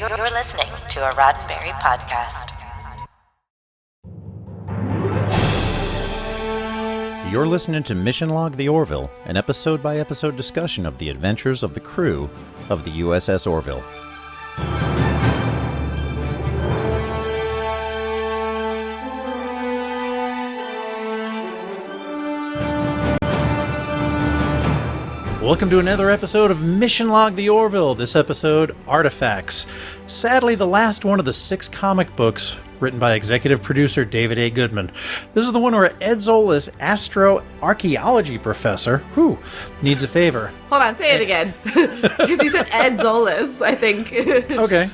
You're listening to a Roddenberry podcast. You're listening to Mission Log the Orville, an episode-by-episode discussion of the adventures of the crew of the USS Orville. Welcome to another episode of Mission Log the Orville. This episode, Artifacts. Sadly, the last one of the 6 comic books written by executive producer David A. Goodman. This is the one where Ed Zola's astroarchaeology professor, needs a favor. Hold on, say it again. Because you said Ed Zolas, I think. Okay.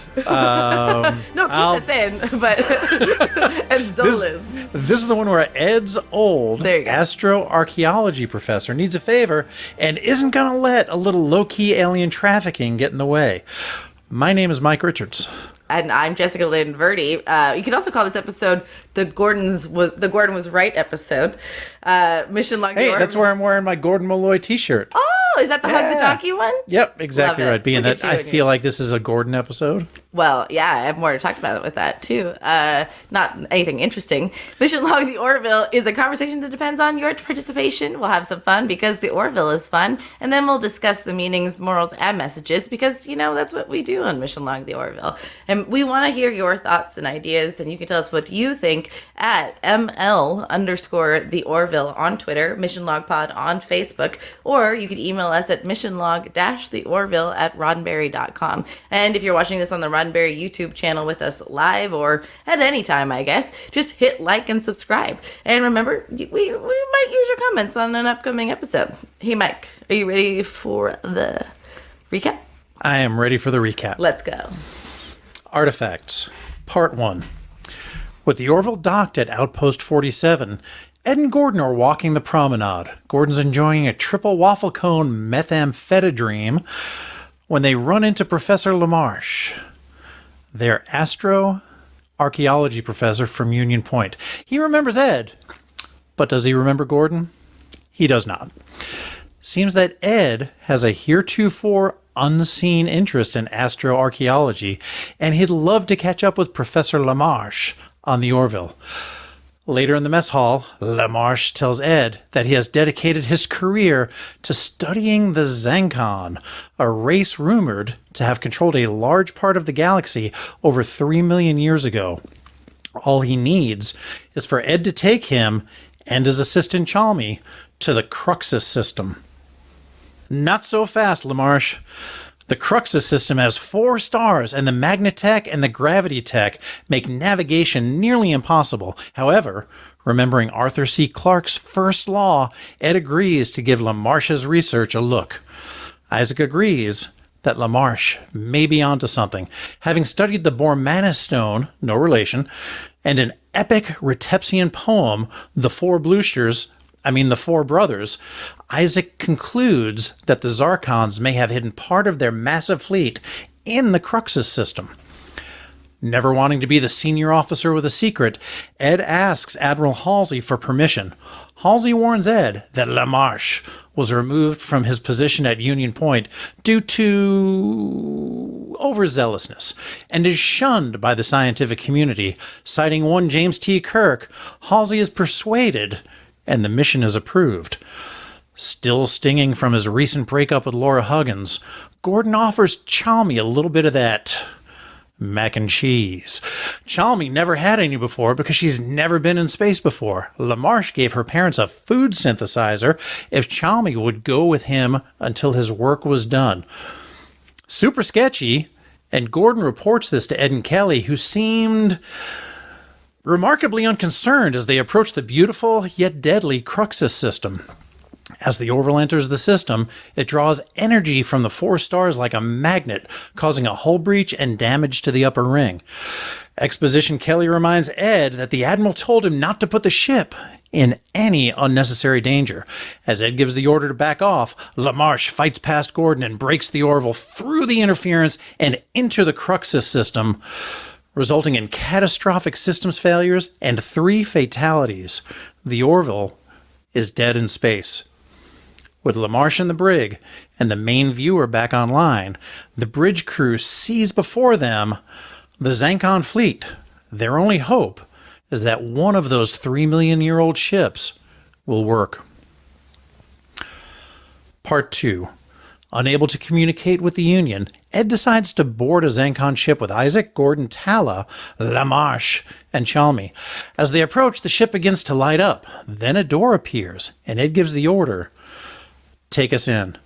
No, keep this in, but Ed Zolas. This is the one where Ed's old There you go. astroarchaeology professor needs a favor and isn't going to let a little low-key alien trafficking get in the way. My name is Mike Richards. And I'm Jessica Lynn Verdi. You can also call this episode the Gordon was right episode. Mission Log the Orville. Hey, that's where I'm wearing my Gordon Malloy t-shirt. Oh, is that the Hug the Donkey one? Yep, exactly Love it. right. Being Look that at you I and feel like this is a Gordon episode. Well, yeah, I have more to talk about with that, too. Not anything interesting. Mission Log the Orville is a conversation that depends on your participation. We'll have some fun because the Orville is fun. And then we'll discuss the meanings, morals, and messages because, that's what we do on Mission Log the Orville. And we want to hear your thoughts and ideas, and you can tell us what you think at ML_the Orville on Twitter, Mission Log Pod on Facebook, or you can email us at missionlog-theorville@roddenberry.com. And if you're watching this on the Roddenberry YouTube channel with us live or at any time, I guess, just hit like and subscribe. And remember, we might use your comments on an upcoming episode. Hey, Mike, are you ready for the recap? I am ready for the recap. Let's go. Artifacts, Part 1. With the Orville docked at Outpost 47, Ed and Gordon are walking the promenade. Gordon's enjoying a triple waffle cone methamphetamine when they run into Professor LaMarche, their astroarchaeology professor from Union Point. He remembers Ed, but does he remember Gordon? He does not. Seems that Ed has a heretofore unseen interest in astroarchaeology, and he'd love to catch up with Professor LaMarche on the Orville. Later in the mess hall, LaMarche tells Ed that he has dedicated his career to studying the Zancon, a race rumored to have controlled a large part of the galaxy over 3 million years ago. All he needs is for Ed to take him and his assistant Chalmy to the Cruxus system. Not so fast, LaMarche. The Cruxus system has 4 stars, and the Magnetech and the Gravity Tech make navigation nearly impossible. However, remembering Arthur C. Clarke's first law, Ed agrees to give LaMarche's research a look. Isaac agrees that LaMarche may be onto something. Having studied the Bormanis Stone, no relation, and an epic Retepsian poem, The Four Brothers, Isaac concludes that the Zarkons may have hidden part of their massive fleet in the Cruxus system. Never wanting to be the senior officer with a secret, Ed asks Admiral Halsey for permission. Halsey warns Ed that LaMarche was removed from his position at Union Point due to overzealousness and is shunned by the scientific community. Citing one James T. Kirk, Halsey is persuaded and the mission is approved. Still stinging from his recent breakup with Laura Huggins, Gordon offers Chalmy a little bit of that mac and cheese. Chalmy never had any before because she's never been in space before. LaMarche gave her parents a food synthesizer if Chalmy would go with him until his work was done. Super sketchy, and Gordon reports this to Ed and Kelly, who seemed remarkably unconcerned as they approach the beautiful yet deadly Cruxus system. As the Orville enters the system, it draws energy from the 4 stars like a magnet, causing a hull breach and damage to the upper ring. Exposition Kelly reminds Ed that the Admiral told him not to put the ship in any unnecessary danger. As Ed gives the order to back off, LaMarche fights past Gordon and breaks the Orville through the interference and into the Cruxus system, resulting in catastrophic systems failures and 3 fatalities. The Orville is dead in space. With LaMarche and the brig and the main viewer back online, the bridge crew sees before them the Zancon fleet. Their only hope is that one of those 3-million-year-old ships will work. Part 2. Unable to communicate with the Union, Ed decides to board a Zancon ship with Isaac, Gordon, Tala, LaMarche, and Chalmy. As they approach, the ship begins to light up. Then a door appears, and Ed gives the order, "Take us in."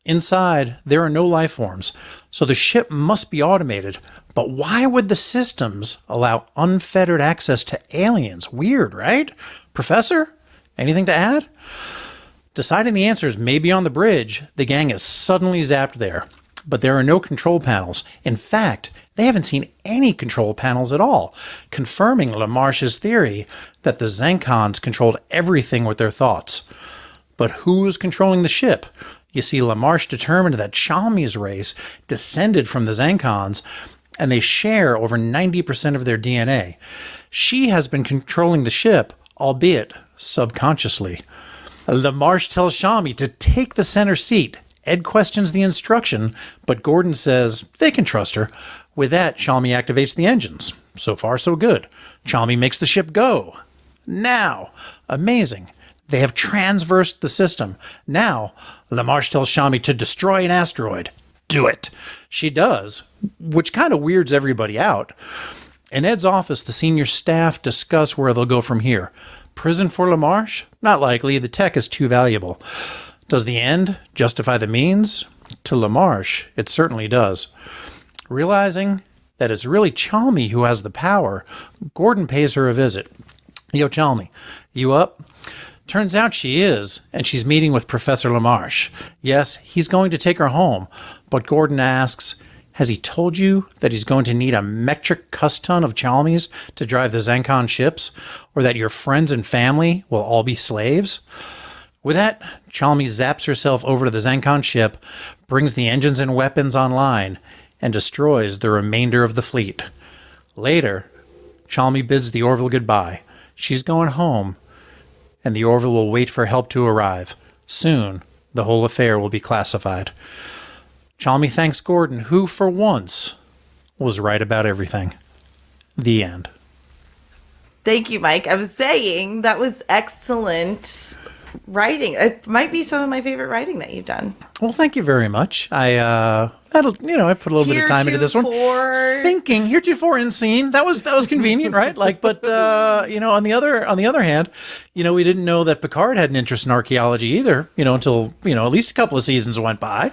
Inside, there are no life forms, so the ship must be automated. But why would the systems allow unfettered access to aliens? Weird, right? Professor, anything to add? Deciding the answers may be on the bridge, the gang is suddenly zapped there. But there are no control panels. In fact, they haven't seen any control panels at all, confirming LaMarche's theory that the Zancons controlled everything with their thoughts. But who is controlling the ship? You see, LaMarche determined that Chalmy's race descended from the Zancons, and they share over 90% of their DNA. She has been controlling the ship, albeit subconsciously. LaMarche tells Chalmy to take the center seat. Ed questions the instruction, but Gordon says they can trust her. With that, Chalmy activates the engines. So far, so good. Chalmy makes the ship go. Now, amazing. They have transversed the system. Now, LaMarche tells Chalmy to destroy an asteroid. Do it. She does, which kind of weirds everybody out. In Ed's office, the senior staff discuss where they'll go from here. Prison for LaMarche? Not likely. The tech is too valuable. Does the end justify the means? To LaMarche, it certainly does. Realizing that it's really Chalmy who has the power, Gordon pays her a visit. Yo, Chalmy, you up? Turns out she is, and she's meeting with Professor LaMarche. Yes, he's going to take her home, but Gordon asks, has he told you that he's going to need a metric custon of Chalmy's to drive the Zancon ships, or that your friends and family will all be slaves? With that, Chalmy zaps herself over to the Zancon ship, brings the engines and weapons online, and destroys the remainder of the fleet. Later, Chalmy bids the Orville goodbye. She's going home, and the Orville will wait for help to arrive. Soon, the whole affair will be classified. Chalmy thanks Gordon, who, for once, was right about everything. The end. Thank you, Mike. I was saying that was excellent writing. It might be some of my favorite writing that you've done. Well, thank you very much. I put a little bit of time into this one. Thinking heretofore in scene. That was convenient, right? But on the other hand, we didn't know that Picard had an interest in archaeology either. Until at least a couple of seasons went by.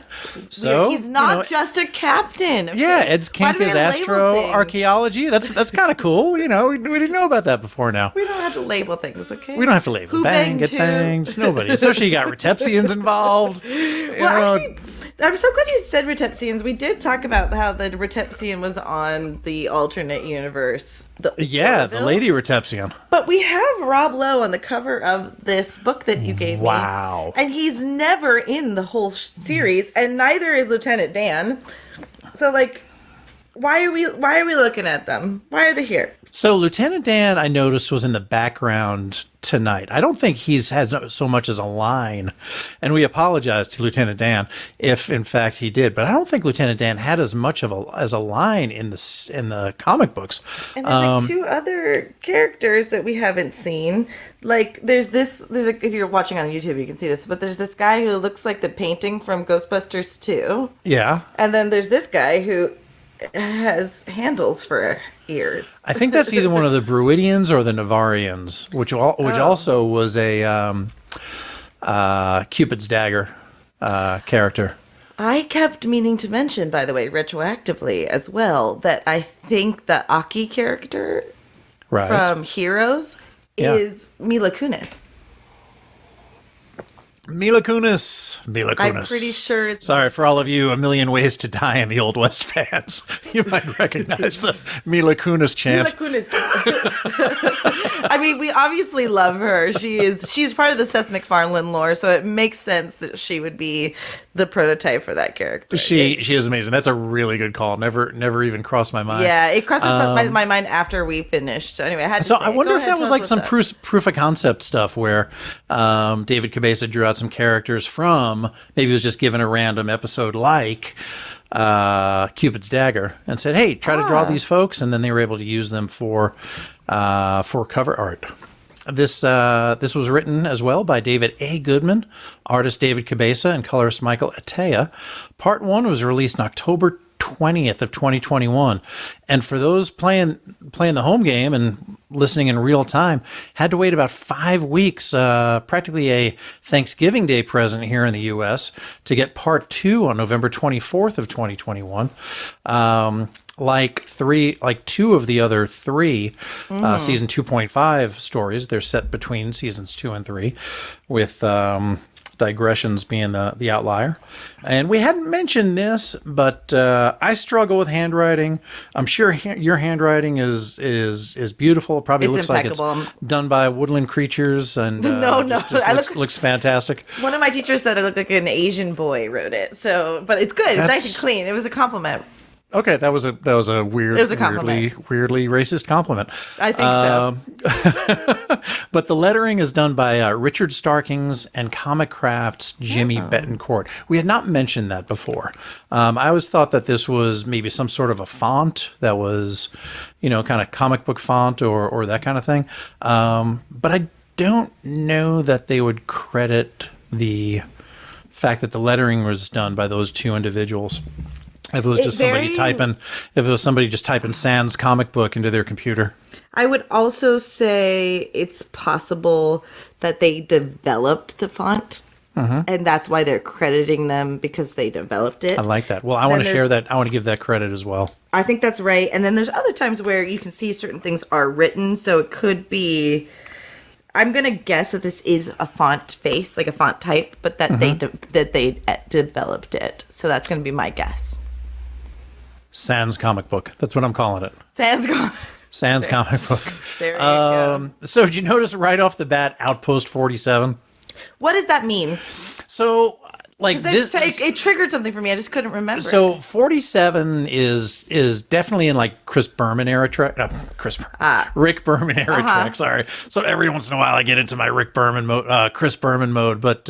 So he's not just a captain. Okay? Yeah, Ed's kink is astroarchaeology. That's kind of cool. We didn't know about that before. Now we don't have to label things. Okay, we don't have to label. Who bang, get too? banged. Nobody. Especially you got Retepsians involved. Actually, I'm so glad you said Retepsians. We did talk about how the Retepsian was on the alternate universe. The Lady Retepsian. But we have Rob Lowe on the cover of this book that you gave me. Wow. And he's never in the whole series, and neither is Lieutenant Dan. So, why are we looking at them? Why are they here? So Lieutenant Dan, I noticed, was in the background tonight. I don't think he's has so much as a line, and we apologize to Lieutenant Dan if, in fact, he did. But I don't think Lieutenant Dan had as much of a line in the comic books. And there's two other characters that we haven't seen. If you're watching on YouTube, you can see this. But there's this guy who looks like the painting from Ghostbusters 2. Yeah. And then there's this guy who has handles for ears. I think that's either one of the Bruidians or the Navarians, which also was a Cupid's dagger character. I kept meaning to mention, by the way, retroactively as well, that I think the Aki character from Heroes is Mila Kunis. Mila Kunis. I'm pretty sure it's... Sorry, for all of you A Million Ways to Die in the Old West fans. You might recognize the Mila Kunis chant. Mila Kunis. I mean, we obviously love her. She's part of the Seth MacFarlane lore, so it makes sense that she would be the prototype for that character. She is amazing. That's a really good call. Never even crossed my mind. Yeah, it crossed my mind after we finished. So anyway, I had to say I wonder if that was like some proof of concept stuff where David Cabeza drew out out some characters from, maybe it was just given a random episode like Cupid's Dagger, and said, hey, try to draw these folks, and then they were able to use them for cover art. This was written as well by David A. Goodman, artist David Cabeza, and colorist Michael Atea. Part 1 was released in October 20th of 2021. And for those playing the home game and listening in real time, had to wait about 5 weeks, practically a Thanksgiving Day present here in the U.S., to get part 2 on November 24th of 2021. Like two of the other 3 season 2.5 stories, they're set between seasons 2 and 3, with digressions being the outlier. And we hadn't mentioned this, but I struggle with handwriting. I'm sure your handwriting is beautiful. It probably looks impeccable. like it's done by woodland creatures, and No. looks fantastic. One of my teachers said I looked like an Asian boy wrote it. So, but it's good. It's nice and clean. It was a compliment. Okay, that was a weird, it was a compliment. weirdly racist compliment. I think so. But the lettering is done by Richard Starkings and Comic Craft's Jimmy Betancourt. We had not mentioned that before. I always thought that this was maybe some sort of a font that was, kind of comic book font or that kind of thing. But I don't know that they would credit the fact that the lettering was done by those 2 individuals. If it was just somebody just typing Sans comic book into their computer. I would also say it's possible that they developed the font, and that's why they're crediting them, because they developed it. I like that. Well, I want to share that. I want to give that credit as well. I think that's right. And then there's other times where you can see certain things are written, so it could be... I'm going to guess that this is a font face, like a font type, but that they developed it. So that's going to be my guess. Sans comic book. That's what I'm calling it. Sans comic book. There you go. So did you notice right off the bat, Outpost 47? What does that mean? So this, it triggered something for me. I just couldn't remember. So 47 is definitely in like Rick Berman era track. Sorry. So every once in a while I get into my Rick Berman mode, Chris Berman mode. But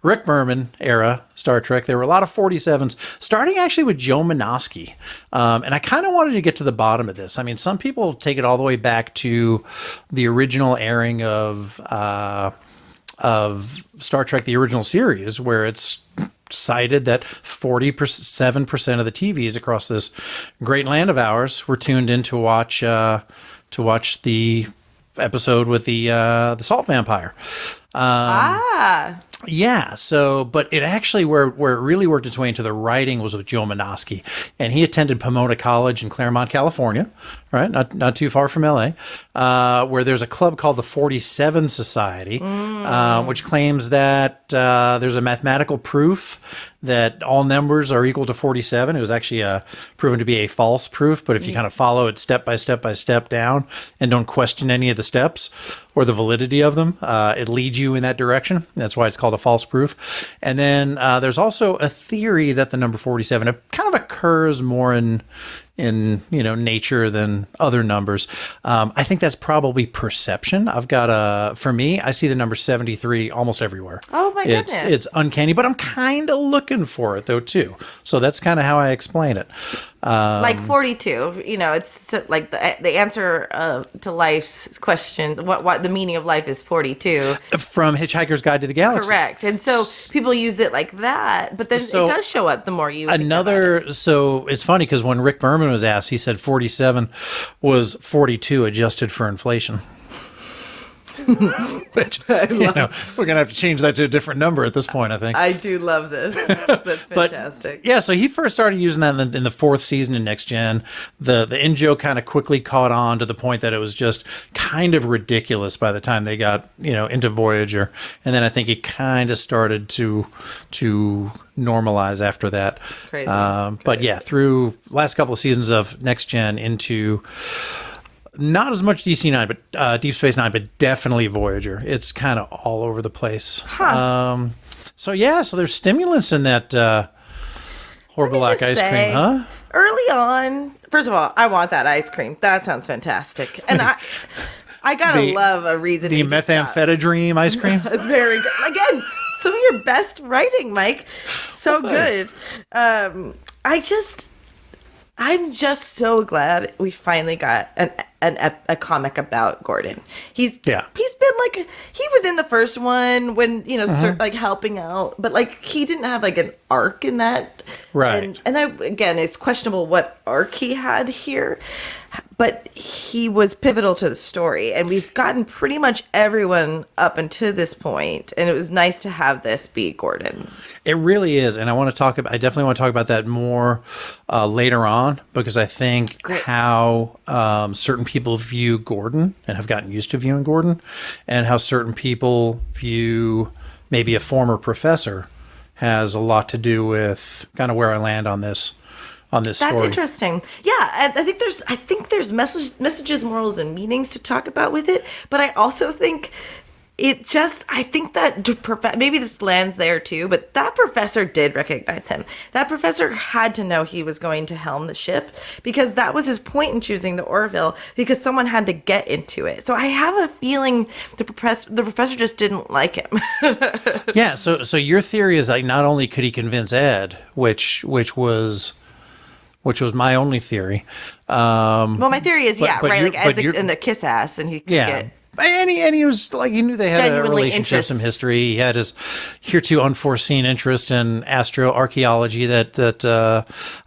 Rick Berman era Star Trek, there were a lot of 47s, starting actually with Joe Menosky. And I kind of wanted to get to the bottom of this. I mean, some people take it all the way back to the original airing of Star Trek, the original series, where it's cited that 47% of the TVs across this great land of ours were tuned in to watch the episode with the salt vampire. Yeah. So, but it actually where it really worked its way into the writing was with Joe Menosky, and he attended Pomona College in Claremont, California, right? Not too far from LA, where there's a club called the 47 Society, which claims that there's a mathematical proof that all numbers are equal to 47. It was actually proven to be a false proof, but if you kind of follow it step by step down and don't question any of the steps or the validity of them, it leads you in that direction. That's why it's called a false proof. And then there's also a theory that the number 47 kind of occurs more in nature than other numbers. I think that's probably perception. For me, I see the number 73 almost everywhere. Oh my goodness. It's uncanny, but I'm kind of looking for it though too. So that's kind of how I explain it. Like 42, it's like the answer to life's question, what the meaning of life is 42. From Hitchhiker's Guide to the Galaxy. Correct. And so people use it like that, but then it does show up the more you think about it. So it's funny because when Rick Berman was asked, he said 47 was 42 adjusted for inflation. Which, we're going to have to change that to a different number at this point, I think. I do love this. That's fantastic. Yeah, so he first started using that in the 4th season in Next Gen. The in-joke kind of quickly caught on to the point that it was just kind of ridiculous by the time they got, into Voyager. And then I think it kind of started to normalize after that. Crazy. But yeah, through last couple of seasons of Next Gen into... not as much DC9, but Deep Space Nine, but definitely Voyager. It's kind of all over the place. Huh. So there's stimulants in that Orville ice cream, huh? Early on, first of all, I want that ice cream. That sounds fantastic. And I gotta love a reason. The methamphetamine ice cream. It's very good. Again, Some of your best writing, Mike. So good. I'm just so glad we finally got a comic about Gordon. He's been like, he was in the first one when, like helping out, but like he didn't have like an arc in that. Right. And again, it's questionable what arc he had here, but he was pivotal to the story, and we've gotten pretty much everyone up until this point, and it was nice to have this be Gordon's. It really is, and I definitely want to talk about that more later on, because I think how certain people view Gordon and have gotten used to viewing Gordon, and how certain people view maybe a former professor has a lot to do with kind of where I land on this story. That's interesting. Yeah, I think there's messages, morals, and meanings to talk about with it. But I also think I think that maybe this lands there too. But that professor did recognize him. That professor had to know he was going to helm the ship, because that was his point in choosing the Orville, because someone had to get into it. So I have a feeling the professor just didn't like him. Yeah. So your theory is like, not only could he convince Ed, which was my only theory. Well, my theory is, right? Like Ed's in a kiss ass, and he could get. And he was like, he knew they had a relationship, some history. He had his hereto unforeseen interest in astroarchaeology that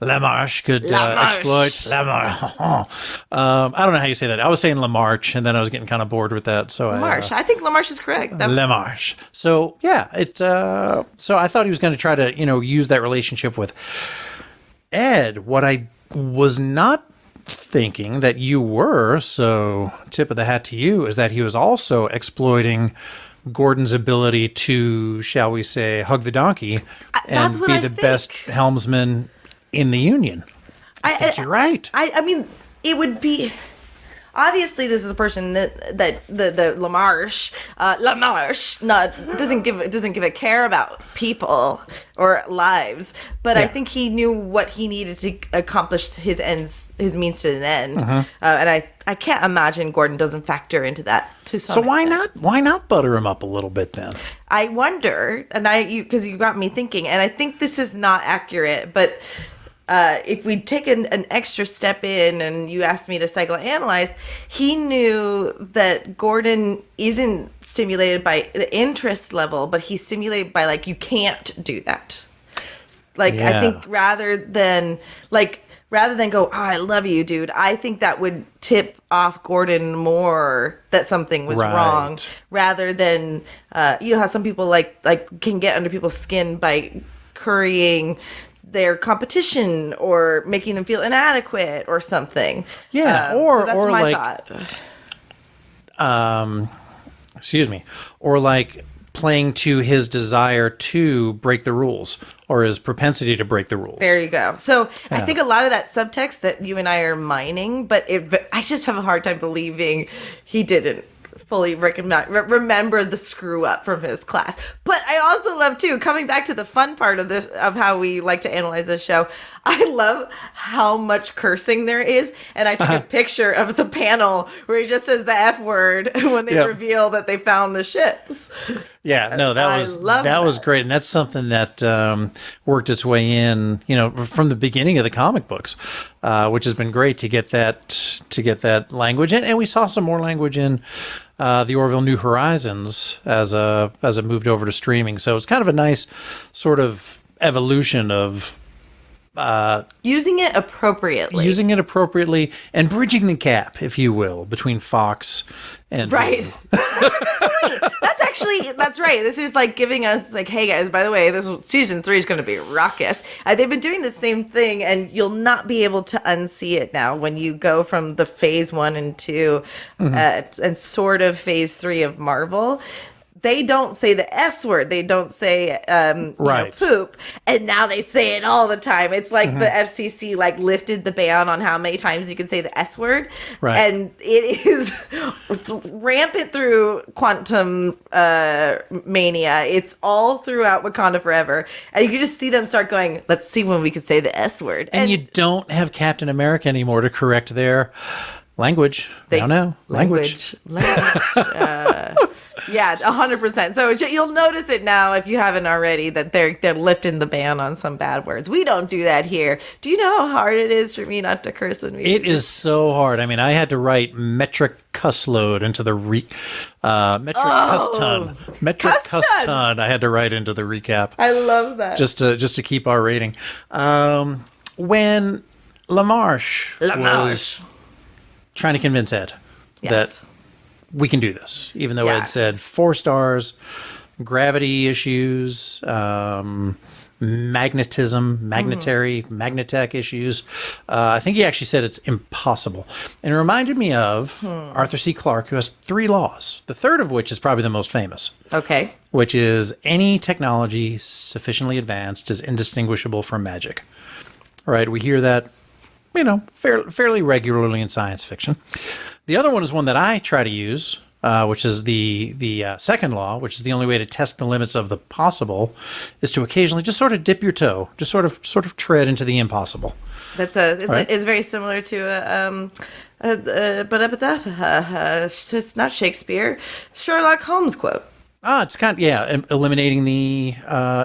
Lamarche could exploit. Lamarche. I don't know how you say that. I was saying Lamarche, and then I was getting kind of bored with that. So Lamarche. I think Lamarche is correct. Lamarche. So yeah, so I thought he was going to try to use that relationship with Ed. What I was not thinking that you were, so tip of the hat to you, is that he was also exploiting Gordon's ability to, shall we say, hug the donkey and be the best helmsman in the Union. I think you're right. I mean, it would be... Obviously, this is a person that the Lamarche doesn't give a care about people or lives, but I think he knew what he needed to accomplish his means to an end, and I can't imagine Gordon doesn't factor into that to some extent. Why not butter him up a little bit then? I wonder, and because you got me thinking, and I think this is not accurate, but. If we take an extra step in and you asked me to psychoanalyze, he knew that Gordon isn't stimulated by the interest level, but he's stimulated by, like, you can't do that. Like, I think rather than go, oh, I love you, dude, I think that would tip off Gordon more that something was wrong, rather than, how some people like can get under people's skin by currying their competition or making them feel inadequate or something. Yeah, so that's or my like thought. Excuse me, or like playing to his desire to break the rules or his propensity to break the rules. There you go. So I think a lot of that subtext that you and I are mining, but I just have a hard time believing he didn't fully remember the screw up from his class. But I also love too, coming back to the fun part of this, of how we like to analyze this show, I love how much cursing there is. And I took a picture of the panel where he just says the F word when they reveal that they found the ships. Yeah, no, that was great, and that's something that worked its way in, from the beginning of the comic books, which has been great to get that language, and we saw some more language in the Orville New Horizons as it moved over to streaming. So it's kind of a nice sort of evolution of using it appropriately and bridging the gap, if you will, between Fox and right. That's right. This is like giving us like, hey guys, by the way, this season 3 is going to be raucous. They've been doing the same thing, and you'll not be able to unsee it now when you go from the phase 1 and 2 and sort of phase 3 of Marvel. They don't say the S word. They don't say poop. And now they say it all the time. It's like the FCC lifted the ban on how many times you can say the S word. Right. And it's rampant through quantum mania. It's all throughout Wakanda Forever. And you can just see them start going, let's see when we can say the S word. And you don't have Captain America anymore to correct their language. Language. Yeah, 100%. So you'll notice it now if you haven't already that they're lifting the ban on some bad words. We don't do that here. Do you know how hard it is for me not to curse when we It is so hard. I mean, I had to write metric cuss load into the metric cuss ton. I had to write into the recap. I love that. Just to keep our rating. When LaMarche was trying to convince Ed that we can do this, even though Ed said 4 stars, gravity issues, magnetism, magnetech issues. I think he actually said it's impossible. And it reminded me of Arthur C. Clarke, who has 3 laws, the third of which is probably the most famous. Okay. Which is any technology sufficiently advanced is indistinguishable from magic. Right? We hear that, fairly regularly in science fiction. The other one is one that I try to use, which is the second law, which is the only way to test the limits of the possible, is to occasionally just sort of dip your toe, just sort of tread into the impossible. It's very similar to it's not Shakespeare, Sherlock Holmes quote. It's kind of, eliminating the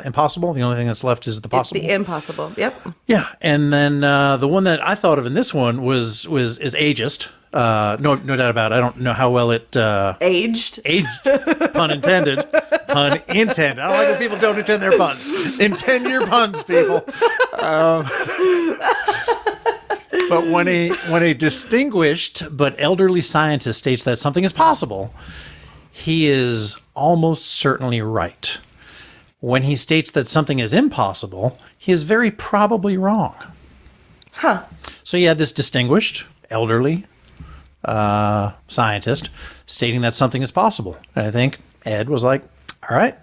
impossible. The only thing that's left is the possible. It's the impossible. Yep. Yeah, and then the one that I thought of in this one is ageist. No doubt about it. I don't know how well it aged. Pun intended. Pun intended. I don't like when people don't intend their puns. Intend your puns, people. But when a distinguished but elderly scientist states that something is possible, he is almost certainly right. When he states that something is impossible, he is very probably wrong. Huh. So you had this distinguished, elderly scientist stating that something is possible. And I think Ed was like, all right,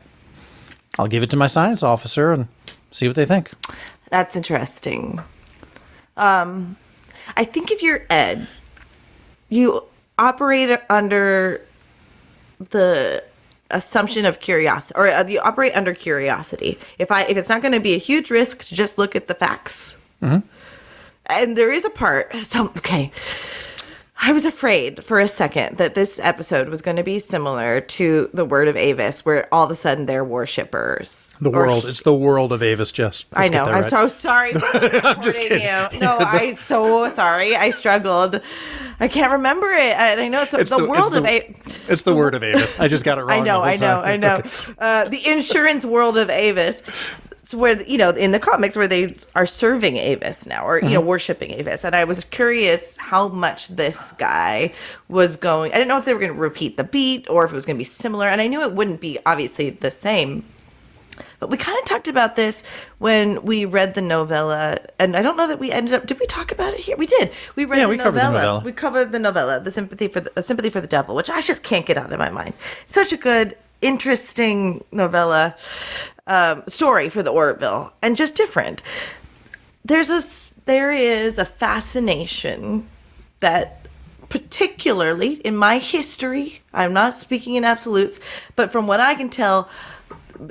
I'll give it to my science officer and see what they think. That's interesting. I think if you're Ed, you operate under the assumption of curiosity, or you operate under curiosity. If it's not going to be a huge risk to just look at the facts, and there is a part. So okay, I was afraid for a second that this episode was going to be similar to the Word of Avis, where all of a sudden they're worshippers. It's the world of Avis, Jess. I know. I'm so sorry for I'm just kidding. you. No, I'm so sorry. I struggled. I can't remember it. I know it's the world of Avis. It's the Word of Avis. I just got it wrong. I know. Okay. The insurance world of Avis. It's where, in the comics where they are serving Avis now, or, worshiping Avis. And I was curious how much this guy was going. I didn't know if they were going to repeat the beat or if it was going to be similar. And I knew it wouldn't be obviously the same. But we kind of talked about this when we read the novella. And I don't know that we ended up. Did we talk about it here? We did. We read the novella. We covered the novella, The Sympathy for the Devil, which I just can't get out of my mind. Such a good, interesting novella. Story for the Orville, and just different. There is a fascination that, particularly in my history, I'm not speaking in absolutes, but from what I can tell,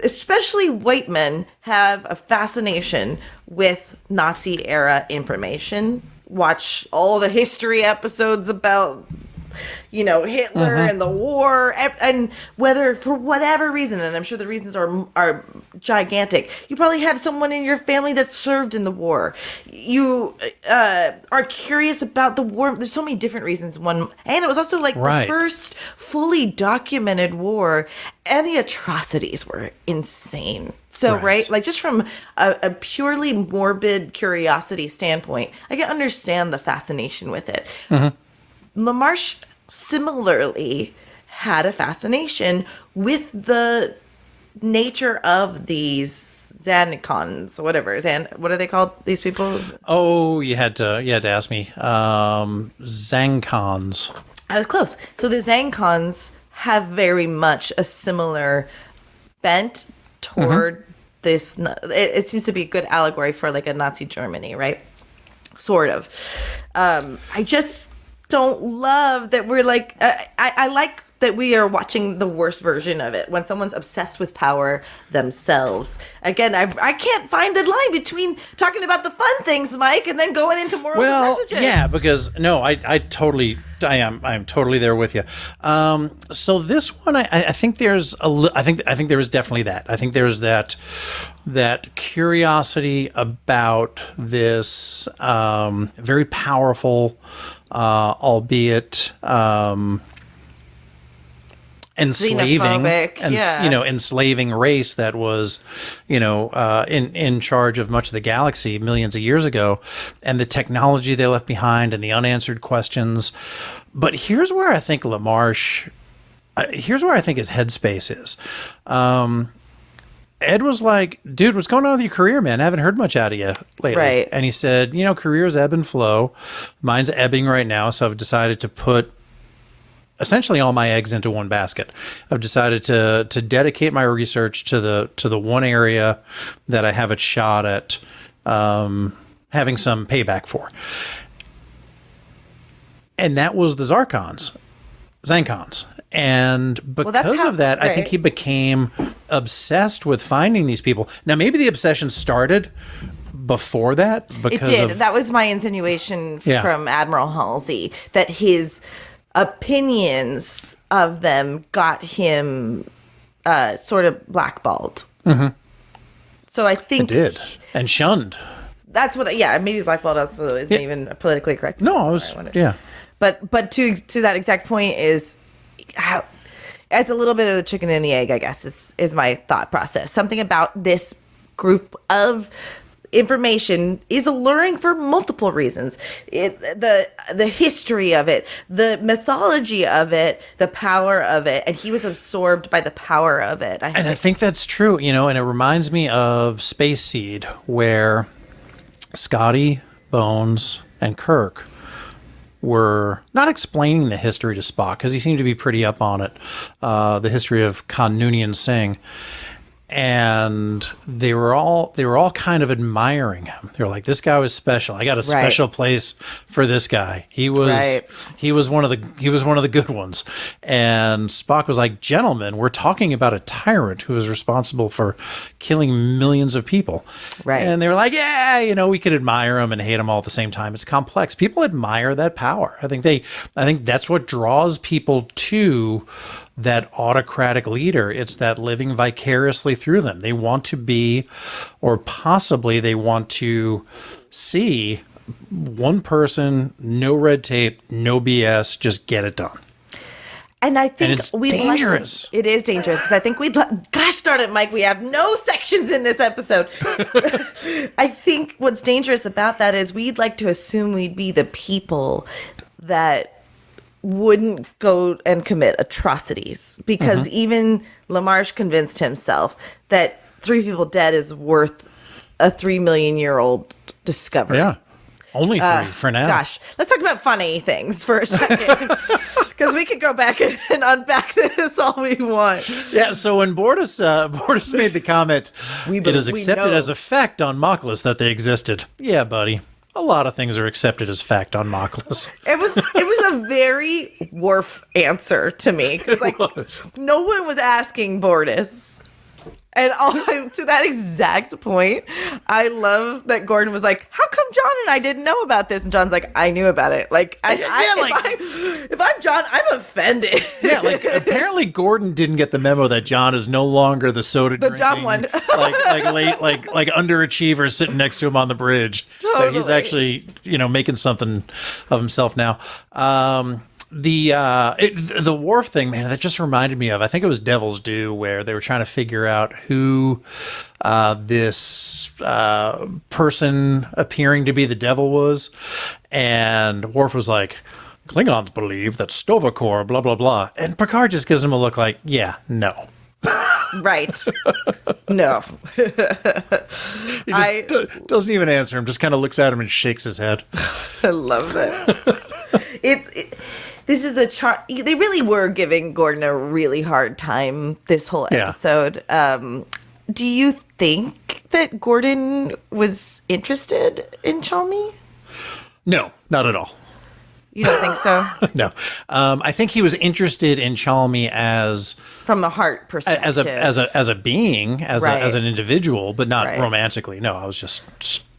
especially white men have a fascination with Nazi era information. Watch all the history episodes about Hitler and the war, and whether for whatever reason, and I'm sure the reasons are gigantic. You probably had someone in your family that served in the war. You are curious about the war. There's so many different reasons. And it was also the first fully documented war, and the atrocities were insane. So, just from a purely morbid curiosity standpoint, I can understand the fascination with it. LaMarche similarly had a fascination with the nature of these Xanicons, or whatever. What are they called? These people? Oh, you had to ask me. Zancons. I was close. So the Zancons have very much a similar bent toward this. It seems to be a good allegory for a Nazi Germany, right? Sort of. I just don't love that we're I like that we are watching the worst version of it when someone's obsessed with power themselves. Again, I can't find the line between talking about the fun things, Mike, and then going into moral messages. Yeah, because I totally I'm totally there with you. So this one, I think there's I think there is definitely that. I think there's that curiosity about this very powerful, albeit enslaving enslaving race that was in charge of much of the galaxy millions of years ago, and the technology they left behind and the unanswered questions. But here's where I think LaMarche here's where I think his headspace is. Ed was like, dude, what's going on with your career, man? I haven't heard much out of you lately. Right. And he said, careers ebb and flow. Mine's ebbing right now, so I've decided to put essentially all my eggs into one basket. I've decided to dedicate my research to the one area that I have a shot at having some payback for. And that was the Zancons. And because of that, I think he became obsessed with finding these people. Now, maybe the obsession started before that. Because it did. That was my insinuation from Admiral Halsey, that his opinions of them got him sort of blackballed. Mm-hmm. So I think it did, and shunned. That's what. Yeah, maybe blackballed also isn't even politically correct. No, I was. But to that exact point is how it's a little bit of the chicken and the egg, I guess, is my thought process. Something about this group of information is alluring for multiple reasons. The history of it, the mythology of it, the power of it, and he was absorbed by the power of it. I think that's true, and it reminds me of Space Seed, where Scotty, Bones, and Kirk were not explaining the history to Spock, because he seemed to be pretty up on it, the history of Khan Noonien Singh. And they were all kind of admiring him. They were like, "This guy was special. I got a special place for this guy. He was one of the good ones." And Spock was like, "Gentlemen, we're talking about a tyrant who is responsible for killing millions of people." Right. And they were like, "Yeah, we could admire him and hate him all at the same time. It's complex. People admire that power. I think that's what draws people to that autocratic leader. It's that living vicariously through them. They want to be, or possibly they want to see, one person, no red tape, no BS, just get it done. And I think it's dangerous. It is dangerous, because I think gosh darn it, Mike, we have no sections in this episode. I think what's dangerous about that is we'd like to assume we'd be the people that wouldn't go and commit atrocities, because even LaMarche convinced himself that 3 people dead is worth a 3 million year old discovery. Yeah. Only 3 for now. Gosh, let's talk about funny things for a second, because we could go back and unpack this all we want. Yeah, so when Bortus made the comment, it is accepted as a fact on Mockless that they existed. Yeah, buddy. A lot of things are accepted as fact on Mockless. It was a very Worf answer to me, because no one was asking Bortus. And to that exact point, I love that Gordon was like, "How come John and I didn't know about this?" And John's like, "I knew about it. Like, if I'm John, I'm offended." Yeah, like apparently Gordon didn't get the memo that John is no longer the soda drinking, dumb one, like underachiever sitting next to him on the bridge. Totally. That he's actually making something of himself now. The Worf thing, man, that just reminded me of, I think it was Devil's Due, where they were trying to figure out who this person appearing to be the devil was, and Worf was like, "Klingons believe that Stovacor, blah blah blah," and Picard just gives him a look like, "Yeah, no." Right. No. He just doesn't even answer him, just kind of looks at him and shakes his head. I love that. This is they really were giving Gordon a really hard time this whole episode. Do you think that Gordon was interested in Chalmy? No, not at all. You don't think so? No. I think he was interested in Chalmy as, from a heart perspective, as a being, as an individual, but not Right. romantically. No, I was just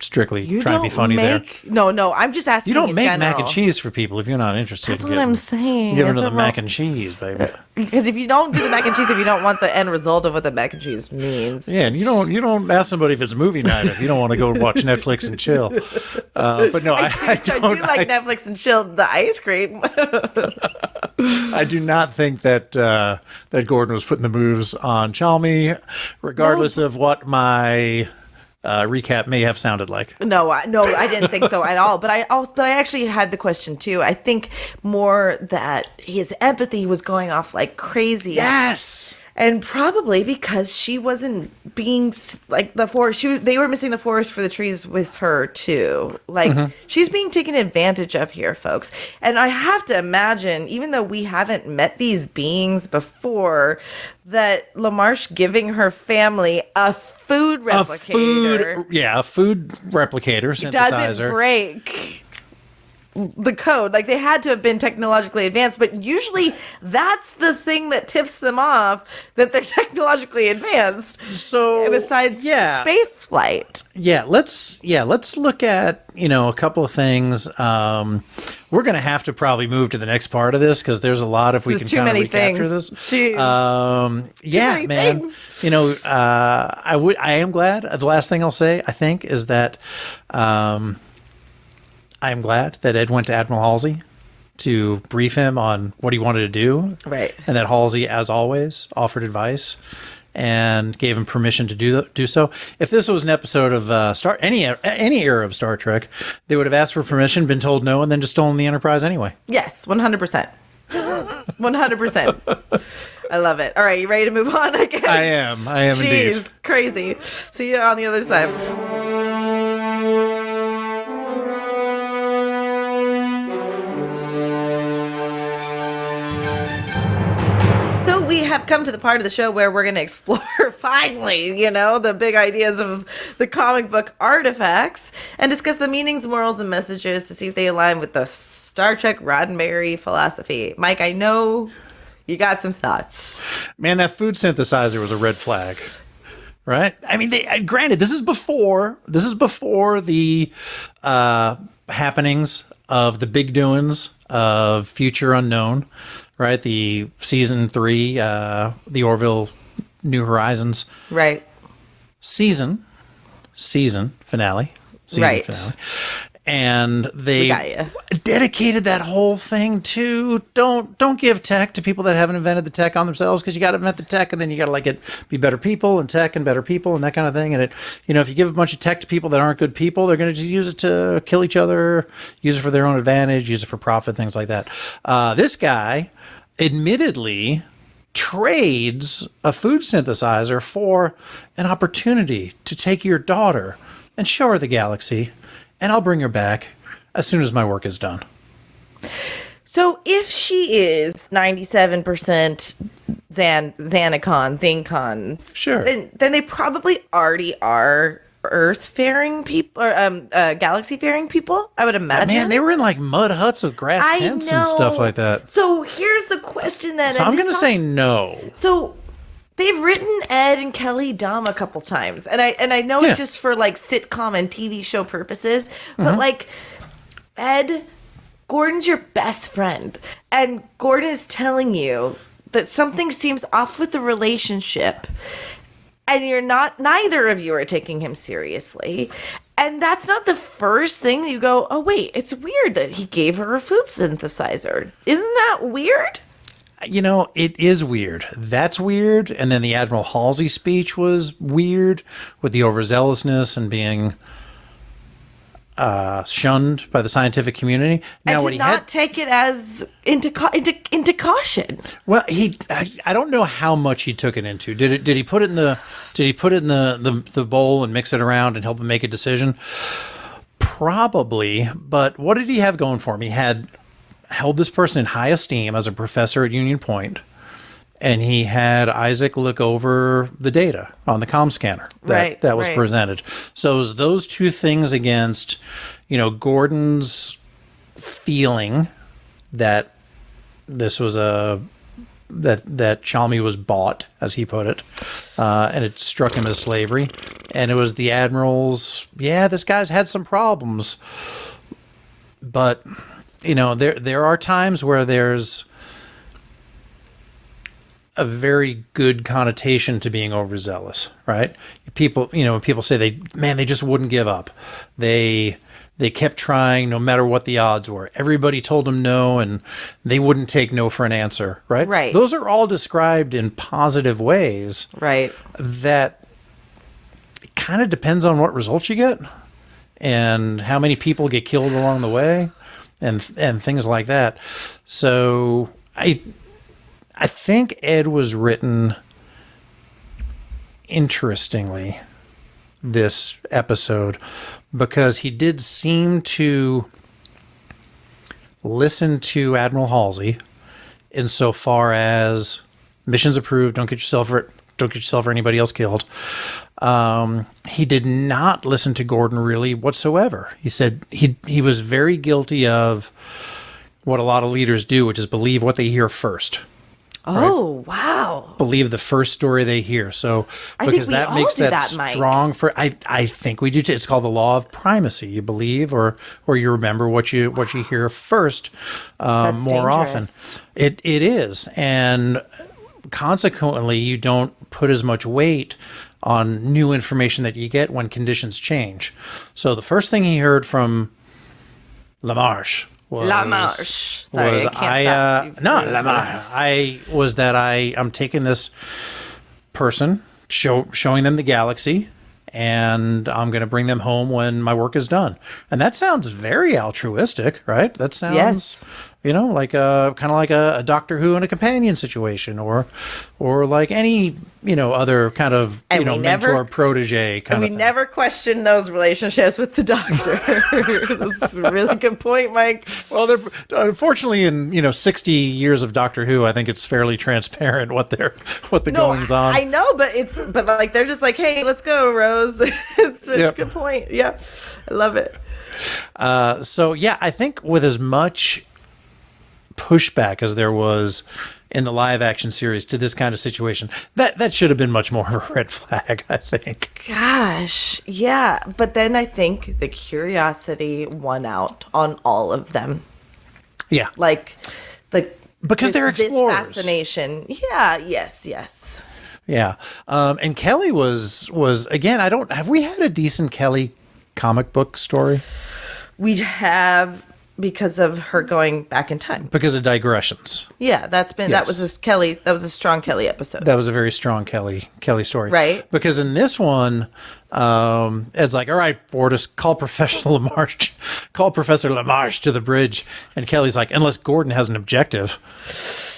strictly You trying to be don't funny there. No, I'm just asking. You don't in make general. mac and cheese for people if you're not interested. That's in what getting- I'm saying. Give It's another a mac and cheese, baby. Because if you don't do the mac and cheese, if you don't want the end result of what the mac and cheese means. Yeah, and you don't ask somebody if it's movie night if you don't want to go watch Netflix and chill. But no, I do like Netflix and chill the ice cream. I do not think that that Gordon was putting the moves on Chalmy, regardless of what my recap may have sounded like. No, I didn't think so at all. But I actually had the question too. I think more that his empathy was going off like crazy. Yes. And probably because she wasn't being like the forest. They were missing the forest for the trees with her too. Like she's being taken advantage of here, folks. And I have to imagine, even though we haven't met these beings before, that LaMarche giving her family a food replicator, a food replicator synthesizer doesn't break the code. Like, they had to have been technologically advanced, but usually that's the thing that tips them off that they're technologically advanced. So besides space flight. Let's look at, a couple of things. We're going to have to probably move to the next part of this because there's a lot if we There's can too kind of many recapture things. this. Jeez. Yeah, man. things. I am glad. The last thing I'll say, I think, is that I am glad that Ed went to Admiral Halsey to brief him on what he wanted to do. Right. And that Halsey, as always, offered advice and gave him permission to do so. If this was an episode of any era of Star Trek, they would have asked for permission, been told no, and then just stolen the Enterprise anyway. Yes, 100%. 100%. I love it. All right, you ready to move on, I guess? I am indeed. Jeez, crazy. See you on the other side. So we have come to the part of the show where we're going to explore, finally, the big ideas of the comic book artifacts and discuss the meanings, morals, and messages to see if they align with the Star Trek Roddenberry philosophy. Mike, I know you got some thoughts. Man, that food synthesizer was a red flag, right? I mean, granted, this is before the happenings of the big doings of Future Unknown, right? The season 3, the Orville New Horizons, Right. season finale, Right. finale. And they We got ya. dedicated that whole thing to don't give tech to people that haven't invented the tech on themselves, because you got to invent the tech and then you got to be better people and tech and better people and that kind of thing. And if you give a bunch of tech to people that aren't good people, they're going to just use it to kill each other, use it for their own advantage, use it for profit, things like that. This guy admittedly trades a food synthesizer for an opportunity to take your daughter and show her the galaxy, and I'll bring her back as soon as my work is done. So if she is 97% Xanacons, Sure. then they probably already are Earth-faring people, or galaxy-faring people, I would imagine. Man, they were in mud huts with grass tents and stuff like that. So here's the question then. So I'm going to say no. So they've written Ed and Kelly dumb a couple times, and I know Yeah. it's just for sitcom and TV show purposes, but Ed, Gordon's your best friend, and Gordon is telling you that something seems off with the relationship, and neither of you are taking him seriously. And that's not the first thing that you go, oh wait, it's weird that he gave her a food synthesizer. Isn't that weird? It is weird. That's weird. And then the Admiral Halsey speech was weird with the overzealousness and being shunned by the scientific community. Now, And to not take it as into caution. Well, I don't know how much he took it into. Did he put it in the bowl and mix it around and help him make a decision? Probably. But what did he have going for him? He had held this person in high esteem as a professor at Union Point, and he had Isaac look over the data on the comm scanner that was presented. So it was those two things against, Gordon's feeling that this was a that Chalmey was bought, as he put it, and it struck him as slavery. And it was the Admiral's, this guy's had some problems. But, there are times where there's a very good connotation to being overzealous, right? People, people say they just wouldn't give up. They kept trying no matter what the odds were. Everybody told them no, and they wouldn't take no for an answer, right? Right. Those are all described in positive ways. Right. That it kind of depends on what results you get and how many people get killed along the way and things like that. So I think Ed was written interestingly this episode because he did seem to listen to Admiral Halsey insofar as missions approved, don't get yourself or anybody else killed. He did not listen to Gordon really whatsoever. He said he was very guilty of what a lot of leaders do, which is believe what they hear first. Oh, right? Wow. Believe the first story they hear. So, because that makes that strong for, I think we do too. It's called the law of primacy. You believe or you remember what you hear first, more dangerous. often. It is. And consequently, you don't put as much weight on new information that you get when conditions change. So the first thing he heard from LaMarche was Sorry, I'm taking this person, showing them the galaxy, and I'm going to bring them home when my work is done. And that sounds very altruistic, right? That sounds, like kind of like a Doctor Who and a companion situation, or like any, other kind of, mentor protege kind of thing. We never question those relationships with the Doctor. That's a really good point, Mike. Well, unfortunately, in 60 years of Doctor Who, I think it's fairly transparent what the goings on. I know, but they're just like, hey, let's go, Rose. It's a good point. Yeah, I love it. I think with as much pushback as there was in the live action series to this kind of situation, that should have been much more of a red flag, I think. Gosh, yeah. But then I think the curiosity won out on all of them. Yeah. Because they're explorers. This fascination. Yeah, yes. Yeah. And Kelly was again, have we had a decent Kelly comic book story? We have, because of her going back in time. Because of digressions. Yeah, that was a strong Kelly episode. That was a very strong Kelly story. Right. Because in this one, Ed's like, all right, Bortus, call Professor LaMarche to the bridge. And Kelly's like, unless Gordon has an objective.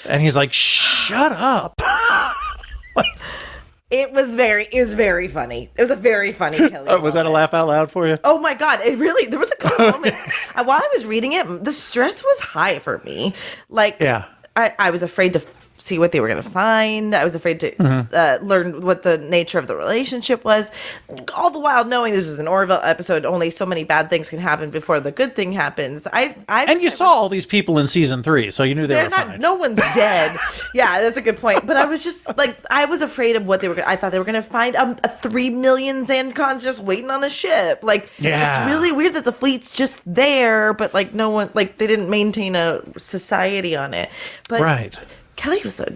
And he's like, shut up. It was very funny. It was a very funny Kelly. Was that a laugh out loud for you? Oh my God. There was a couple moments while I was reading it, the stress was high for me. I was afraid to see what they were going to find. I was afraid to learn what the nature of the relationship was. All the while knowing this is an Orville episode, only so many bad things can happen before the good thing happens. And you saw all these people in season 3, so you knew they were fine. No one's dead. Yeah, that's a good point. But I was just I was afraid of what they were going to. I thought they were going to find 3 million Zandcons just waiting on the ship. It's really weird that the fleet's just there, but no one, they didn't maintain a society on it. But right. Kelly was a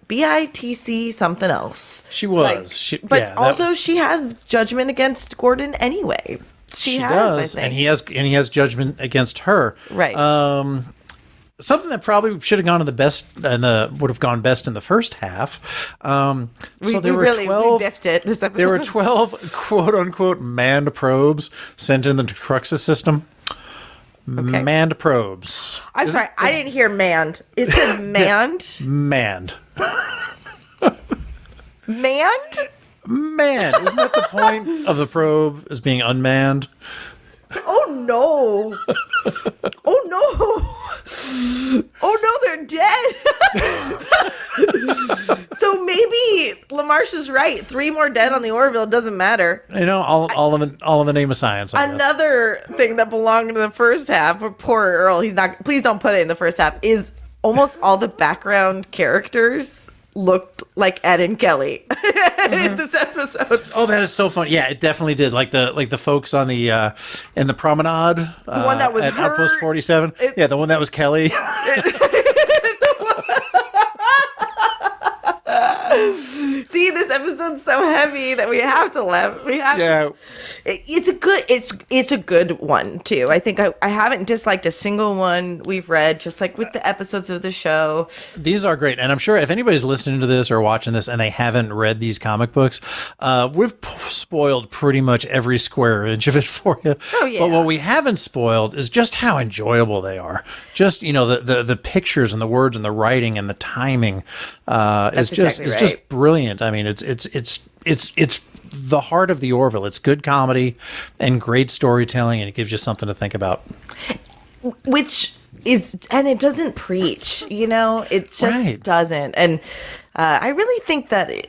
BITC something else. She was. She has judgment against Gordon anyway. She does, and he has judgment against her. Right. Something that probably should have gone would have gone best in the first half. There were 12 quote unquote manned probes sent in the Crux's system. Okay. Manned probes. I'm sorry, I didn't hear manned. It said manned? Manned. Manned? Manned. Isn't that the point of the probe, is being unmanned? Oh no. Oh no. Oh no, they're dead. So maybe LaMarche is right. 3 more dead on the Orville doesn't matter. All in the name of science. Another thing that belonged in the first half, poor Earl, please don't put it in the first half, is almost all the background characters looked like Ed and Kelly in this episode. Oh, that is so fun. Yeah, it definitely did. Like the folks on the in the promenade. The one that was at her. Outpost 47. Yeah, the one that was Kelly. See, this episode's so heavy that we have to laugh. We have Yeah. It's a good one too. I think I haven't disliked a single one we've read, just like with the episodes of the show. These are great. And I'm sure if anybody's listening to this or watching this and they haven't read these comic books, we've spoiled pretty much every square inch of it for you. Oh, yeah. But what we haven't spoiled is just how enjoyable they are. Just, the pictures and the words and the writing and the timing is just brilliant. I mean, it's the heart of the Orville. It's good comedy and great storytelling, and it gives you something to think about. And it doesn't preach, it just doesn't. And I really think that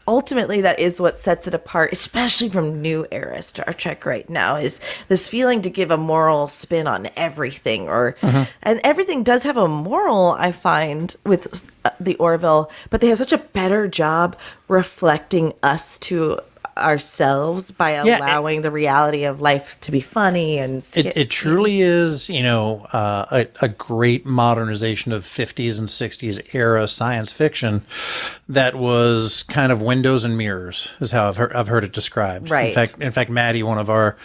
ultimately that is what sets it apart, especially from new era Star Trek right now, is this feeling to give a moral spin on everything, and everything does have a moral, I find, with the Orville, but they have such a better job reflecting us to ourselves by allowing the reality of life to be funny. And it truly is, a great modernization of 50s and 60s era science fiction that was kind of windows and mirrors, is how I've heard it described. Right. In fact, Maddie, one of our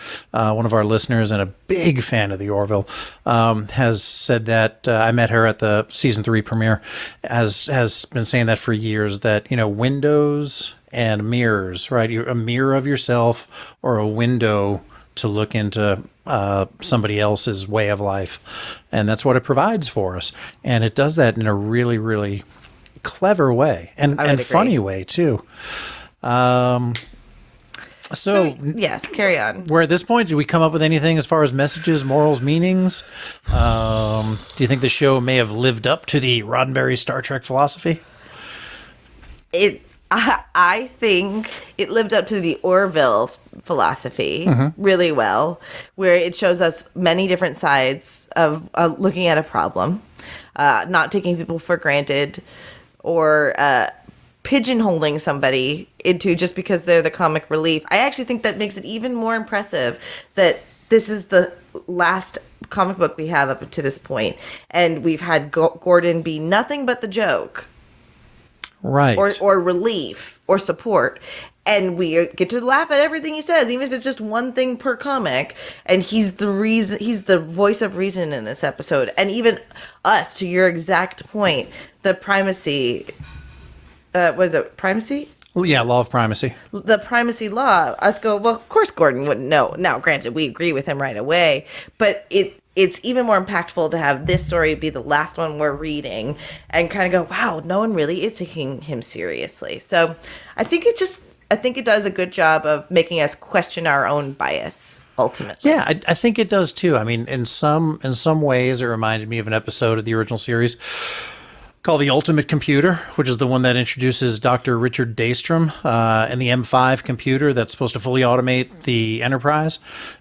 listeners and a big fan of the Orville, has said that I met her at the season 3 premiere, has been saying that for years, that windows and mirrors, right? You're a mirror of yourself or a window to look into somebody else's way of life. And that's what it provides for us. And it does that in a really, really clever way and funny way, too. So, yes, carry on. Where at this point, did we come up with anything as far as messages, morals, meanings? Do you think the show may have lived up to the Roddenberry Star Trek philosophy? I think it lived up to the Orville philosophy really well, where it shows us many different sides of looking at a problem, not taking people for granted, or pigeonholing somebody into just because they're the comic relief. I actually think that makes it even more impressive that this is the last comic book we have up to this point, and we've had Gordon be nothing but the joke. Right. Or relief or support. And we get to laugh at everything he says, even if it's just one thing per comic. And he's the reason, he's the voice of reason in this episode. And even us, to your exact point, the primacy, was it primacy? Yeah, law of primacy. The primacy law, us go, well, of course Gordon wouldn't know. Now, granted, we agree with him right away, but it's even more impactful to have this story be the last one we're reading and kind of go, wow, no one really is taking him seriously. So I think it does a good job of making us question our own bias, ultimately. Yeah, I think it does too. I mean, in some ways, it reminded me of an episode of the original series called The Ultimate Computer, which is the one that introduces Dr. Richard Daystrom and the M5 computer that's supposed to fully automate the Enterprise.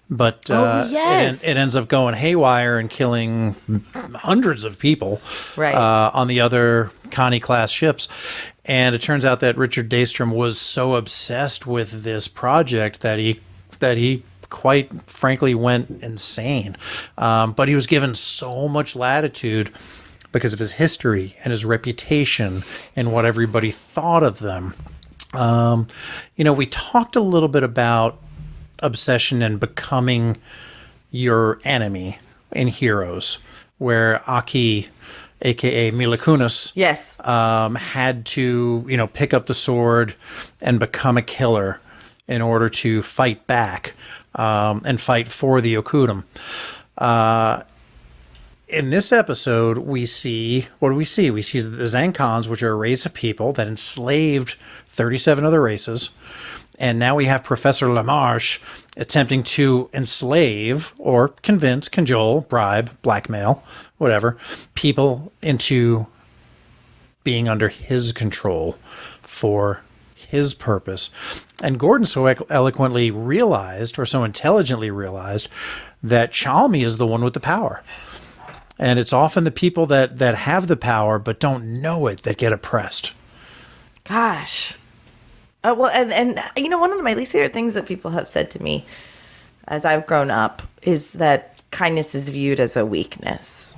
But yes. it ends up going haywire and killing hundreds of people on the other Connie-class ships. And it turns out that Richard Daystrom was so obsessed with this project that he quite frankly went insane. But he was given so much latitude because of his history and his reputation and what everybody thought of them. We talked a little bit about obsession and becoming your enemy in Heroes, where Aki, a.k.a. Mila Kunis, yes, had to, pick up the sword and become a killer in order to fight back and fight for the Okutum. In this episode, we see, what do we see? We see the Zankons, which are a race of people that enslaved 37 other races. And now we have Professor LaMarche attempting to enslave or convince, cajole, bribe, blackmail, whatever, people into being under his control for his purpose. And Gordon so eloquently realized, or so intelligently realized, that Chalmey is the one with the power. And it's often the people that have the power but don't know it that get oppressed. Gosh. Well, and you know, one of my least favorite things that people have said to me as I've grown up is that kindness is viewed as a weakness.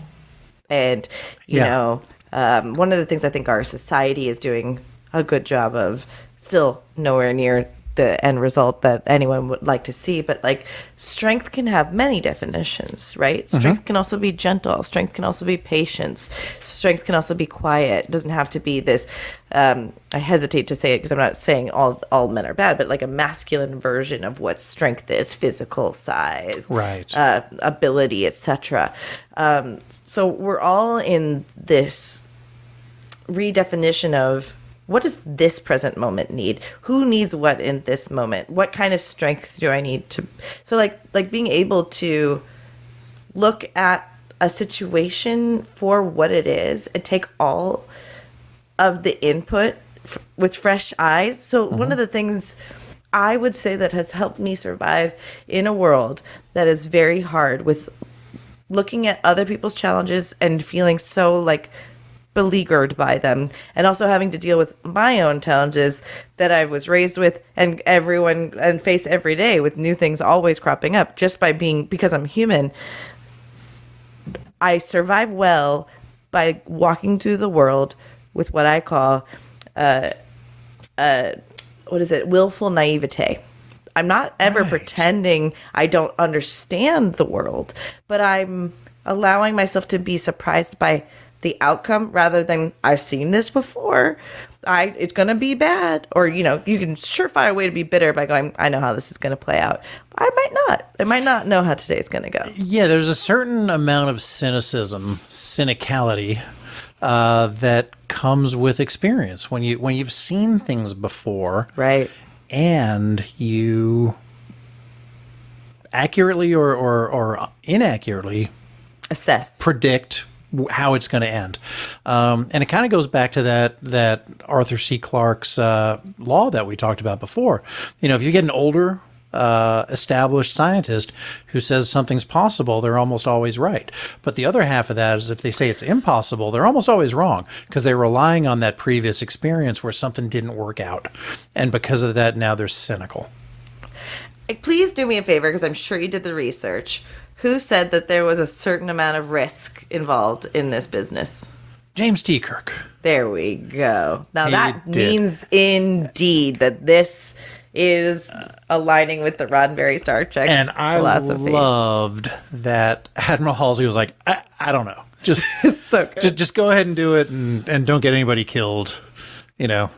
And, you know, one of the things I think our society is doing a good job of, still nowhere near the end result that anyone would like to see, but like strength can have many definitions, right? Strength can also be gentle. Strength can also be patience. Strength can also be quiet. It doesn't have to be this, I hesitate to say it because I'm not saying all men are bad, but like a masculine version of what strength is: physical size, right, ability, etc. So we're all in this redefinition of, what does this present moment need? Who needs what in this moment? What kind of strength do I need to? So like being able to look at a situation for what it is and take all of the input with fresh eyes. So one of the things I would say that has helped me survive in a world that is very hard, with looking at other people's challenges and feeling so like beleaguered by them, and also having to deal with my own challenges that I was raised with and face every day, with new things always cropping up, just because I'm human. I survive well by walking through the world with what I call willful naivete. I'm not ever pretending I don't understand the world, but I'm allowing myself to be surprised by the outcome, rather than, I've seen this before, it's going to be bad. Or, you know, you can surefire a way to be bitter by going, I know how this is going to play out. I might not know how today's going to go. Yeah, there's a certain amount of cynicality that comes with experience when you've seen things before, right? And you accurately or inaccurately predict how it's going to end. And it kind of goes back to that Arthur C. Clarke's law that we talked about before. You know, if you get an older established scientist who says something's possible, they're almost always right. But the other half of that is, if they say it's impossible, they're almost always wrong, because they're relying on that previous experience where something didn't work out. And because of that, now they're cynical. Please do me a favor, because I'm sure you did the research. Who said that there was a certain amount of risk involved in this business? James T. Kirk. There we go. Now that means indeed that this is aligning with the Roddenberry Star Trek philosophy. I loved that Admiral Halsey was like, I don't know. Just, it's so good. Just go ahead and do it, and don't get anybody killed, you know,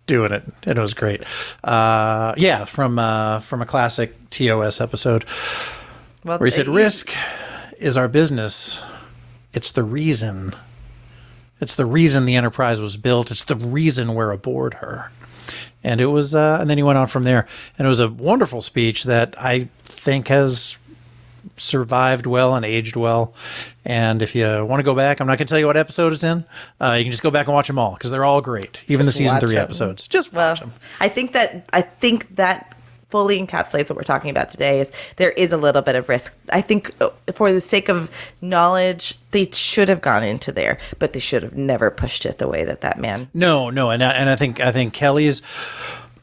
doing it. And it was great. From a classic TOS episode. Well, where he said, risk is our business. It's the reason. It's the reason the Enterprise was built. It's the reason we're aboard her. And it was, and then he went on from there. And it was a wonderful speech that I think has survived well and aged well. And if you want to go back, I'm not going to tell you what episode it's in. You can just go back and watch them all, because they're all great. Even the season 3 episodes. Just watch them. I think that fully encapsulates what we're talking about today. Is there is a little bit of risk. I think for the sake of knowledge, they should have gone into there, but they should have never pushed it the way that man. No, and I think Kelly's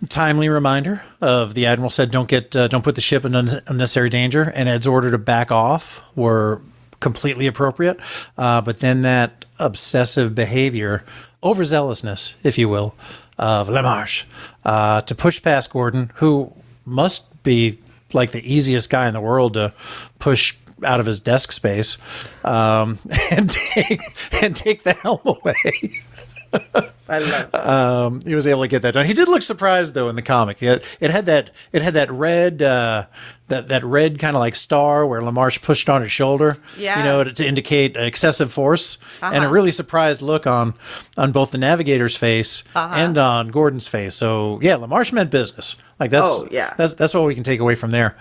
timely reminder of the Admiral said, don't put the ship in unnecessary danger, and Ed's order to back off were completely appropriate. But then that obsessive behavior, overzealousness, if you will, of LaMarche, to push past Gordon, who must be like the easiest guy in the world to push out of his desk space, and take the helm away. I love it. He was able to get that done. He did look surprised though in the comic. It had that red that red kind of like star where LaMarche pushed on his shoulder, you know, to indicate excessive force, and a really surprised look on both the Navigator's face and on Gordon's face. So yeah, LaMarche meant business. Like that's what we can take away from there.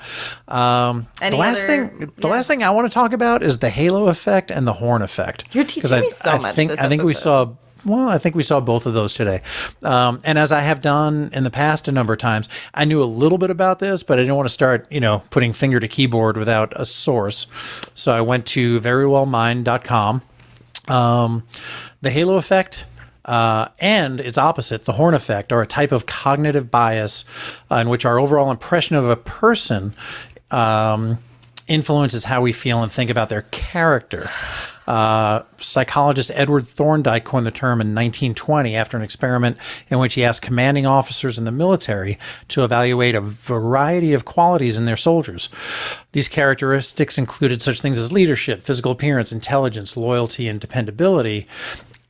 The last thing I want to talk about is the halo effect and the horn effect. You're teaching me so much. I think we saw I think we saw both of those today. And as I have done in the past a number of times, I knew a little bit about this, but I didn't want to start, putting finger to keyboard without a source. So I went to verywellmind.com. The halo effect and its opposite, the horn effect, are a type of cognitive bias in which our overall impression of a person influences how we feel and think about their character. Psychologist Edward Thorndike coined the term in 1920 after an experiment in which he asked commanding officers in the military to evaluate a variety of qualities in their soldiers. These characteristics included such things as leadership, physical appearance, intelligence, loyalty, and dependability.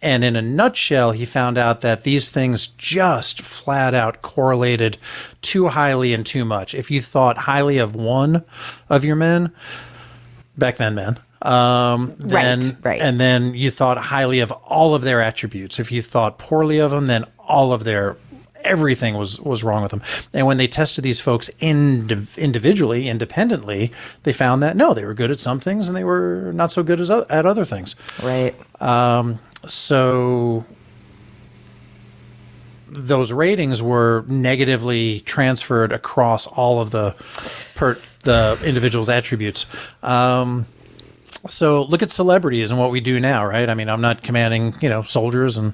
And in a nutshell, he found out that these things just flat out correlated too highly and too much. If you thought highly of one of your men, back then men, right. And then you thought highly of all of their attributes. If you thought poorly of them, then all of everything was wrong with them. And when they tested these folks individually, independently, they found that no, they were good at some things and they were not so good at other things. Right. So those ratings were negatively transferred across all of the individual's attributes. So look at celebrities and what we do now, right? I mean, I'm not commanding, soldiers, and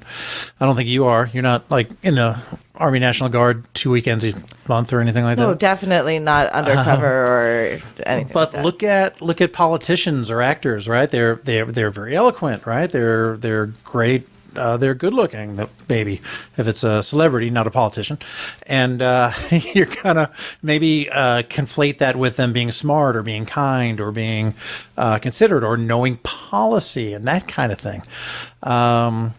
I don't think you are. You're not like in the Army National Guard 2 weekends a month or anything like that. No, definitely not undercover or anything. But like that. look at politicians or actors, right? They're very eloquent, right? They're great. They're good looking, maybe, if it's a celebrity, not a politician. And you're going to maybe conflate that with them being smart or being kind or being considerate or knowing policy and that kind of thing. The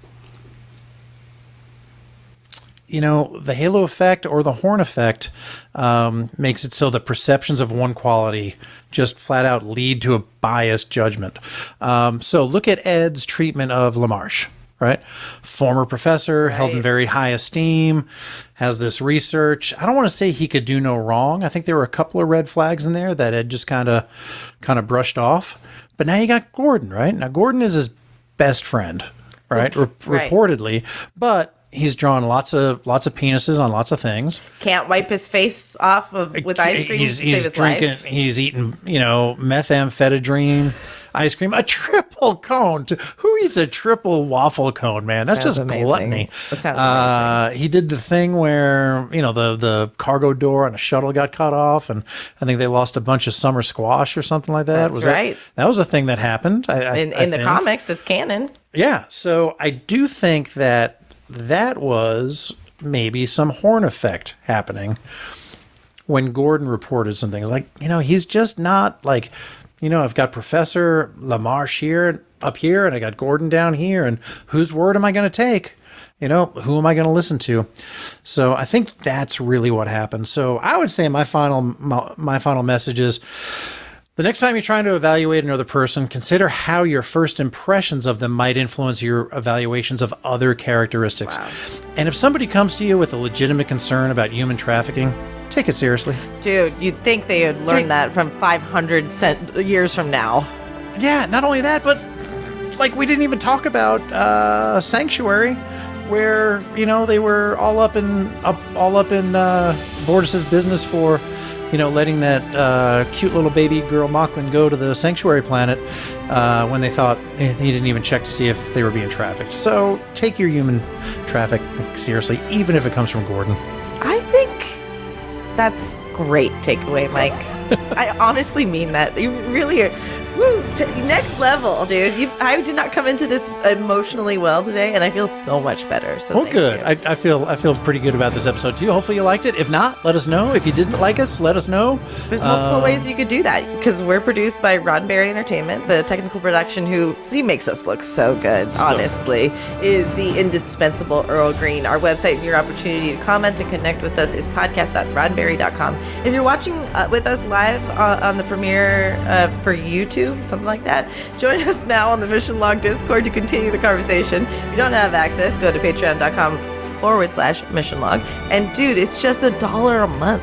halo effect or the horn effect makes it so the perceptions of one quality just flat out lead to a biased judgment. So look at Ed's treatment of LaMarche. Right? Former professor, held in very high esteem, has this research. I don't want to say he could do no wrong. I think there were a couple of red flags in there that Ed just kind of brushed off. But now you got Gordon, right? Now Gordon is his best friend, right? Reportedly, but he's drawn lots of penises on lots of things. Can't wipe his face off with ice cream. He's drinking. Life. He's eating, methamphetamine ice cream, a triple cone. Who eats a triple waffle cone, man? That's just amazing. Gluttony. That sounds amazing. He did the thing where the cargo door on a shuttle got cut off, and I think they lost a bunch of summer squash or something like that. That's right. That was a thing that happened. In the comics, it's canon. Yeah. So I do think that was maybe some horn effect happening when Gordon reported some things. Like, he's just not like, I've got Professor LaMarche up here, and I got Gordon down here, and whose word am I going to take? Who am I going to listen to? So I think that's really what happened. So I would say my final message is, the next time you're trying to evaluate another person, consider how your first impressions of them might influence your evaluations of other characteristics. Wow. And if somebody comes to you with a legitimate concern about human trafficking, take it seriously. Dude, you'd think they would learn that from 500 years from now. Yeah, not only that, but we didn't even talk about Sanctuary, where they were all up in Bortus's business for letting that cute little baby girl Mocklin go to the Sanctuary planet when they thought he didn't even check to see if they were being trafficked. So take your human traffic seriously, even if it comes from Gordon. I think that's great takeaway, Mike. I honestly mean that. You really are. Woo, next level, dude. I did not come into this emotionally well today, and I feel so much better. So good. I feel pretty good about this episode too. Hopefully you liked it. If not, let us know. If you didn't like us, let us know. There's multiple ways you could do that, because we're produced by Roddenberry Entertainment, the technical production he makes us look so good, honestly, is the indispensable Earl Green. Our website and your opportunity to comment and connect with us is podcast.roddenberry.com. If you're watching with us live on the premiere for YouTube, something like that, join us now on the Mission Log Discord to continue the conversation. If you don't have access, go to patreon.com/Mission Log. And dude, it's just $1 a month.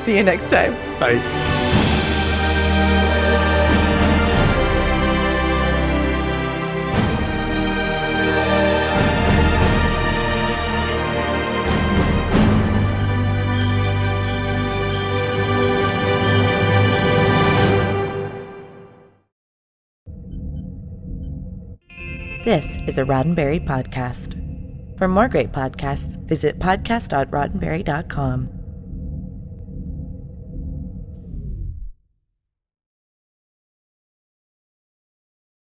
See you next time. Bye. This is a Roddenberry podcast. For more great podcasts, visit podcast.roddenberry.com.